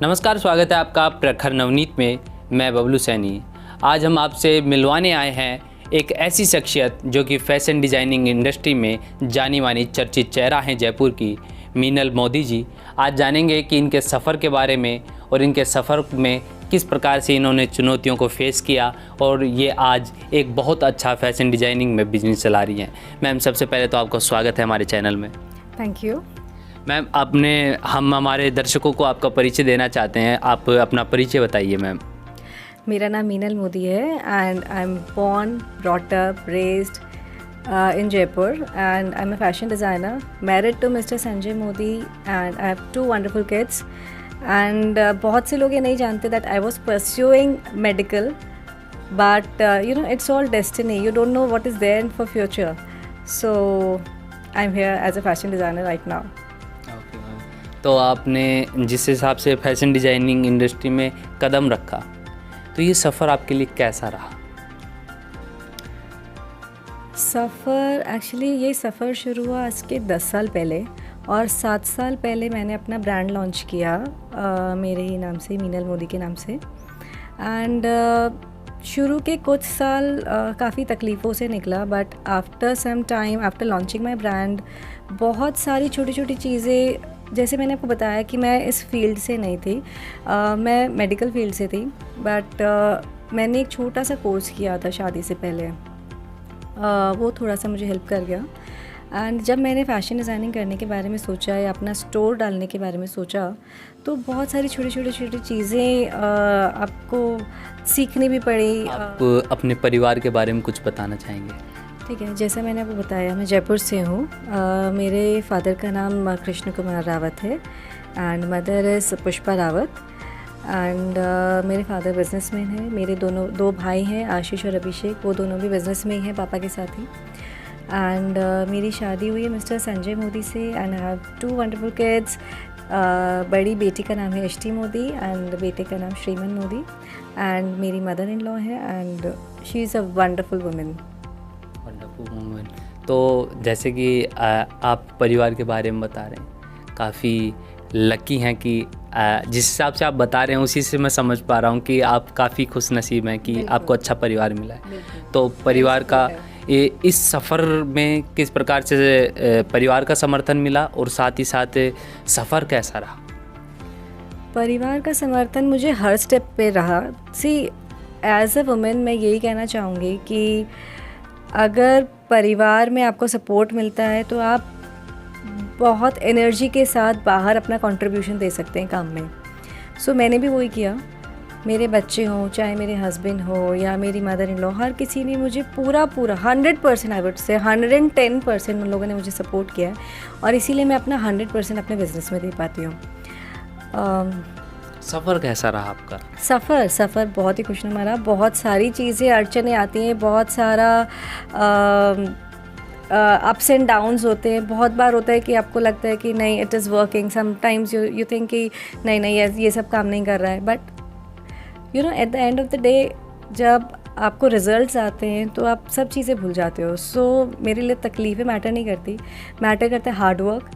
नमस्कार, स्वागत है आपका प्रखर नवनीत में। मैं बबलू सैनी। आज हम आपसे मिलवाने आए हैं एक ऐसी शख्सियत जो कि फैशन डिज़ाइनिंग इंडस्ट्री में जानी मानी चर्चित चेहरा हैं जयपुर की, मीनल मोदी जी। आज जानेंगे कि इनके सफ़र के बारे में और इनके सफ़र में किस प्रकार से इन्होंने चुनौतियों को फेस किया और ये आज एक बहुत अच्छा फैशन डिज़ाइनिंग में बिजनेस चला रही हैं। मैम, सबसे पहले तो आपका स्वागत है हमारे चैनल में। Thank you. मैम, हम हमारे दर्शकों को आपका परिचय देना चाहते हैं। आप अपना परिचय बताइए मैम। मेरा नाम मीनल मोदी है and I am born, brought up, raised in Jaipur, and I'm a fashion designer, married to Mr. Sanjay Modi, and I have 2 wonderful kids. And बहुत से लोग ये नहीं जानते that I was pursuing medical, but it's all destiny. You don't know what is there for future. So I'm here as a fashion designer right now. तो आपने जिस हिसाब से फैशन डिज़ाइनिंग इंडस्ट्री में कदम रखा, तो ये सफ़र आपके लिए कैसा रहा? ये सफ़र शुरू हुआ आज के 10 साल पहले, और 7 साल पहले मैंने अपना ब्रांड लॉन्च किया मेरे ही नाम से, मीनल मोदी के नाम से। एंड शुरू के कुछ साल काफ़ी तकलीफ़ों से निकला, but after some time, after launching my brand, बहुत सारी छोटी छोटी चीज़ें, जैसे मैंने आपको बताया कि मैं इस फील्ड से नहीं थी, मैं मेडिकल फील्ड से थी, बट मैंने एक छोटा सा कोर्स किया था शादी से पहले। वो थोड़ा सा मुझे हेल्प कर गया। एंड जब मैंने फ़ैशन डिज़ाइनिंग करने के बारे में सोचा या अपना स्टोर डालने के बारे में सोचा, तो बहुत सारी छोटी छोटी चीज़ें आपको सीखनी भी पड़ी। आप अपने परिवार के बारे में कुछ बताना चाहेंगे? ठीक है, जैसा मैंने आपको बताया, मैं जयपुर से हूँ। मेरे फादर का नाम कृष्ण कुमार रावत है and mother is Pushpa Rawat. And मेरे फादर बिजनेसमैन हैं। मेरे दो भाई हैं, आशीष और अभिषेक, वो दोनों भी बिज़नेस में ही हैं, पापा के साथ ही। एंड मेरी शादी हुई है मिस्टर संजय मोदी से and I have 2 wonderful kids. बड़ी बेटी का नाम है एष्टी मोदी एंड बेटे का नाम श्रीमन मोदी। एंड मेरी मदर इन लॉ है and she is a wonderful women. तो जैसे कि आप परिवार के बारे में बता रहे हैं, काफ़ी लकी हैं कि जिस हिसाब से आप बता रहे हैं उसी से मैं समझ पा रहा हूँ कि आप काफ़ी खुश नसीब हैं कि आपको अच्छा परिवार मिला है। तो परिवार का इस सफ़र में किस प्रकार से परिवार का समर्थन मिला और साथ ही साथ सफ़र कैसा रहा? परिवार का समर्थन मुझे हर स्टेप पे रहा। एज अ वुमेन मैं यही कहना चाहूँगी कि अगर परिवार में आपको सपोर्ट मिलता है तो आप बहुत एनर्जी के साथ बाहर अपना कंट्रीब्यूशन दे सकते हैं काम में। सो मैंने भी वही किया। मेरे बच्चे हों, चाहे मेरे हस्बैंड हो या मेरी मदर इन लॉ, हर किसी ने मुझे पूरा 100%, आई वुड से 110% उन लोगों ने मुझे सपोर्ट किया है, और इसीलिए मैं अपना 100% अपने बिज़नेस में दे पाती हूँ। सफ़र कैसा रहा आपका? सफ़र बहुत ही खुशनुमा रहा। बहुत सारी चीज़ें, अड़चनें आती हैं, बहुत सारा अप्स एंड डाउन्स होते हैं। बहुत बार होता है कि आपको लगता है कि नहीं, it is working, sometimes you think कि नहीं ये सब काम नहीं कर रहा है, but at the end of the day जब आपको रिजल्ट्स आते हैं तो आप सब चीज़ें भूल जाते हो। सो मेरे लिए तकलीफ़ें मैटर नहीं करती, मैटर करता है हार्ड वर्क।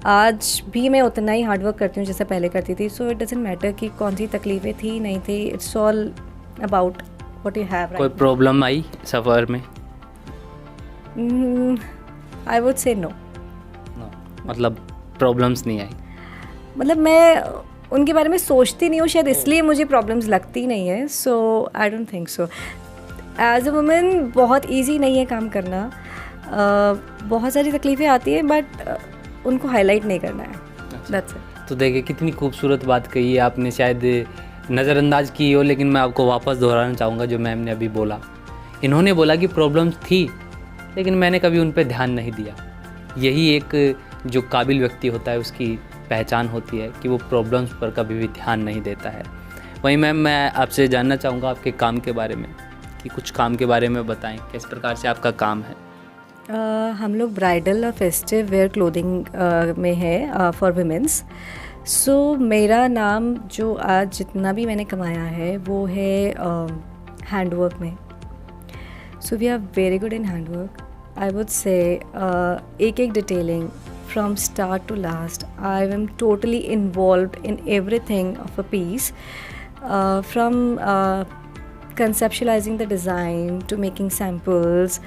आज भी मैं उतना ही हार्ड वर्क करती हूँ जैसे पहले करती थी। सो इट डजंट मैटर कि कौन सी तकलीफ़ें थी नहीं थी, it's all about what you have. कोई प्रॉब्लम आई सफ़र में? I would say no. मतलब प्रॉब्लम्स नहीं आई? मतलब मैं उनके बारे में सोचती नहीं हूँ, शायद इसलिए मुझे प्रॉब्लम्स लगती नहीं है। So I don't think so. As a women बहुत ईजी नहीं है काम करना। बहुत सारी तकलीफ़ें आती हैं, बट उनको हाईलाइट नहीं करना है। That's it. तो देखिए, कितनी खूबसूरत बात कही है आपने, शायद नज़रअंदाज की हो, लेकिन मैं आपको वापस दोहराना चाहूँगा जो मैम ने अभी बोला। इन्होंने बोला कि प्रॉब्लम्स थी, लेकिन मैंने कभी उन पर ध्यान नहीं दिया। यही एक जो काबिल व्यक्ति होता है उसकी पहचान होती है कि वो प्रॉब्लम्स पर कभी भी ध्यान नहीं देता है। वहीं मैम, मैं आपसे जानना चाहूँगा आपके काम के बारे में, कि कुछ काम के बारे में बताएं, किस प्रकार से आपका काम है? हम लोग ब्राइडल और फेस्टिव वेयर क्लोथिंग में है फॉर वुमेंस। सो मेरा नाम जो आज जितना भी मैंने कमाया है वो है हैंडवर्क में। So we are very good in handwork. I would say एक detailing from start to last. I am totally involved in everything of a piece, from conceptualizing the design to making samples,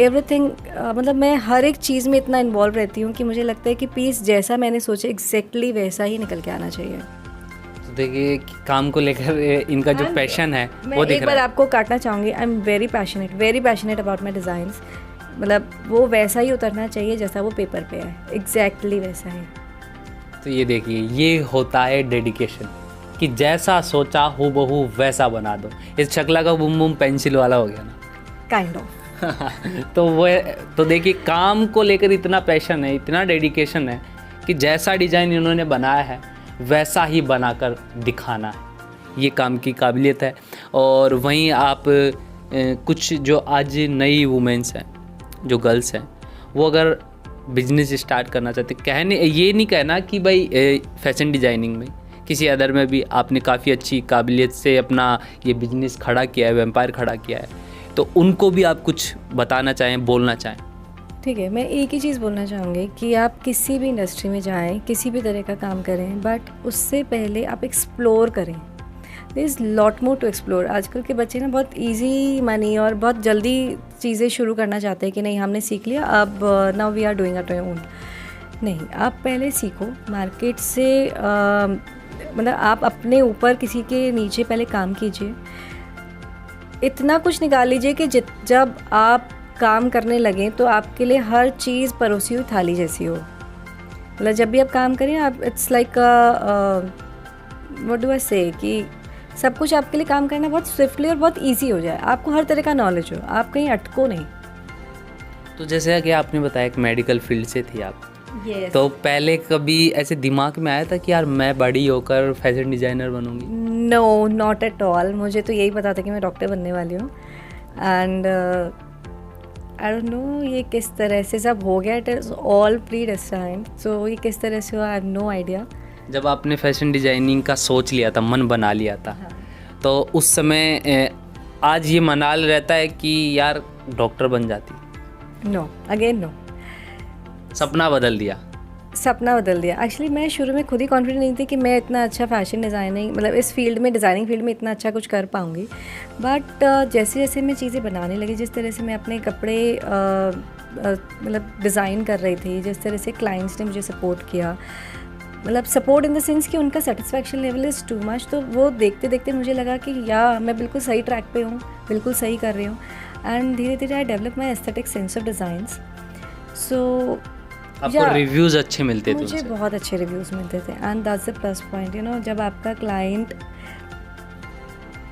everything. मतलब मैं हर एक चीज़ में इतना involve रहती हूँ कि मुझे लगता है कि पीस जैसा मैंने सोचा एग्जैक्टली वैसा ही निकल के आना चाहिए. तो देखिए कि काम को लेकर इनका जो पैशन है मैं वो दिख एक रहा बार है. आपको काटना चाहूँगी. I am very passionate about my designs. मतलब वो वैसा ही उतरना चाहिए जैसा वो पेपर पे है, एग्जैक्टली वैसा ही. तो ये देखिए, ये होता है डेडिकेशन कि जैसा सोचा हूबहू वैसा बना दो. इस शक्ला का बुम बुम पेंसिल वाला हो गया ना. Kind of. तो देखिए, काम को लेकर इतना पैशन है, इतना डेडिकेशन है कि जैसा डिज़ाइन इन्होंने बनाया है वैसा ही बनाकर दिखाना है. ये काम की काबिलियत है. और वहीं आप कुछ जो आज नई वुमेंस हैं, जो गर्ल्स हैं, वो अगर बिजनेस स्टार्ट करना चाहते, ये नहीं कहना कि भाई फैशन डिज़ाइनिंग में, किसी अदर में भी आपने काफ़ी अच्छी काबिलियत से अपना ये बिजनेस खड़ा किया है, एम्पायर खड़ा किया है, तो उनको भी आप कुछ बताना चाहें, बोलना चाहें. ठीक है, मैं एक ही चीज़ बोलना चाहूँगी कि आप किसी भी इंडस्ट्री में जाएं, किसी भी तरह का काम करें, बट उससे पहले आप एक्सप्लोर करें. There is lot more to explore. आजकल के बच्चे ना बहुत इजी मनी और बहुत जल्दी चीज़ें शुरू करना चाहते हैं कि नहीं हमने सीख लिया, अब now we are doing at your own. नहीं, आप पहले सीखो मार्केट से. मतलब आप अपने ऊपर किसी के नीचे पहले काम कीजिए, इतना कुछ निकाल लीजिए कि जब आप काम करने लगें तो आपके लिए हर चीज़ परोसी हुई थाली जैसी हो. मतलब जब भी आप काम करें, आप it's like what do I से कि सब कुछ आपके लिए काम करना बहुत स्विफ्टली और बहुत इजी हो जाए. आपको हर तरह का नॉलेज हो, आप कहीं अटको नहीं. तो जैसे कि आपने बताया कि मेडिकल फील्ड से थी आप, yes. तो पहले कभी ऐसे दिमाग में आया था कि यार मैं बड़ी होकर फैशन डिज़ाइनर बनूंगी? No, not at all. मुझे तो यही पता था कि मैं डॉक्टर बनने वाली हूँ. एंड आई डोंट नो ये किस तरह से सब हो गया. It is all predestined. So ये किस तरह से हुआ, आई हैव नो आइडिया. जब आपने फैशन डिज़ाइनिंग का सोच लिया था, मन बना लिया था, हाँ. तो उस समय आज ये मनाल रहता है कि यार डॉक्टर बन जाती? No, again no. सपना बदल दिया? सपना बदल दिया. एक्चुअली मैं शुरू में खुद ही कॉन्फिडेंट नहीं थी कि मैं इतना अच्छा फैशन डिज़ाइनिंग, मतलब इस फील्ड में, डिज़ाइनिंग फील्ड में इतना अच्छा कुछ कर पाऊँगी. बट जैसे जैसे मैं चीज़ें बनाने लगी, जिस तरह से मैं अपने कपड़े मतलब डिज़ाइन कर रही थी, जिस तरह से क्लाइंट्स ने मुझे सपोर्ट किया, मतलब सपोर्ट इन द सेंस कि उनका satisfaction level is too much, तो वो देखते देखते मुझे लगा कि मैं बिल्कुल सही ट्रैक पे हूँ, बिल्कुल सही कर रही हूँ. एंड धीरे धीरे I develop my aesthetic sense of designs. So आपको रिव्यूज़ अच्छे मिलते थे? मुझे बहुत अच्छे रिव्यूज़ मिलते थे. And that's the plus point, you know, जब आपका क्लाइंट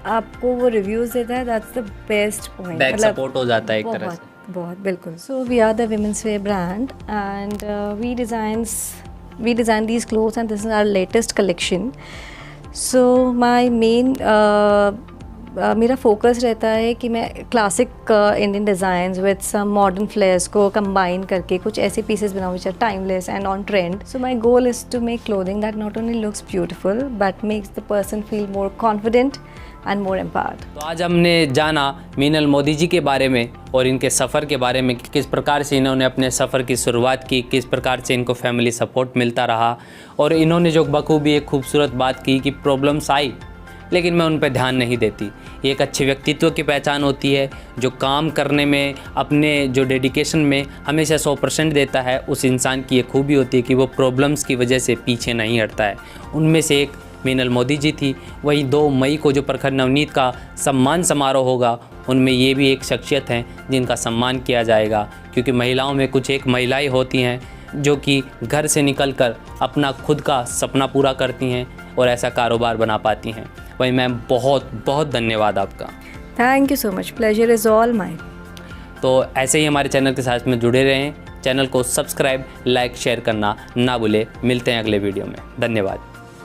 आपको वो रिव्यूज़ देता है, that's the best point. Back support हो जाता है एक तरह से. बहुत बिल्कुल. So we are the women's wear brand and we design these clothes and this is our latest collection. So my main मेरा फोकस रहता है कि मैं classic Indian designs with some modern flairs को कंबाइन करके कुछ ऐसे पीसेस बनाऊँ which are timeless and on trend. So my goal is to make clothing that not only looks beautiful but makes the person feel more confident and more empowered. तो आज हमने जाना मीनल मोदी जी के बारे में और इनके सफ़र के बारे में, कि किस प्रकार से इन्होंने अपने सफ़र की शुरुआत की, किस प्रकार से इनको फैमिली सपोर्ट मिलता रहा, और इन्होंने जो बखूबी एक खूबसूरत बात की कि प्रॉब्लम्स आई लेकिन मैं उन पर ध्यान नहीं देती. ये एक अच्छे व्यक्तित्व की पहचान होती है, जो काम करने में, अपने जो डेडिकेशन में हमेशा 100% देता है. उस इंसान की ये खूबी होती है कि वो प्रॉब्लम्स की वजह से पीछे नहीं हटता है. उनमें से एक मीनल मोदी जी थी. वहीं 2 मई को जो प्रखर नवनीत का सम्मान समारोह होगा, उनमें ये भी एक शख्सियत हैं जिनका सम्मान किया जाएगा, क्योंकि महिलाओं में कुछ एक महिलाएं होती हैं जो कि घर से निकलकर अपना खुद का सपना पूरा करती हैं और ऐसा कारोबार बना पाती हैं. वही मैम, बहुत बहुत धन्यवाद आपका. Thank you so much. Pleasure is all mine. तो ऐसे ही हमारे चैनल के साथ में जुड़े रहें. चैनल को सब्सक्राइब, लाइक, शेयर करना ना भूलें. मिलते हैं अगले वीडियो में. धन्यवाद.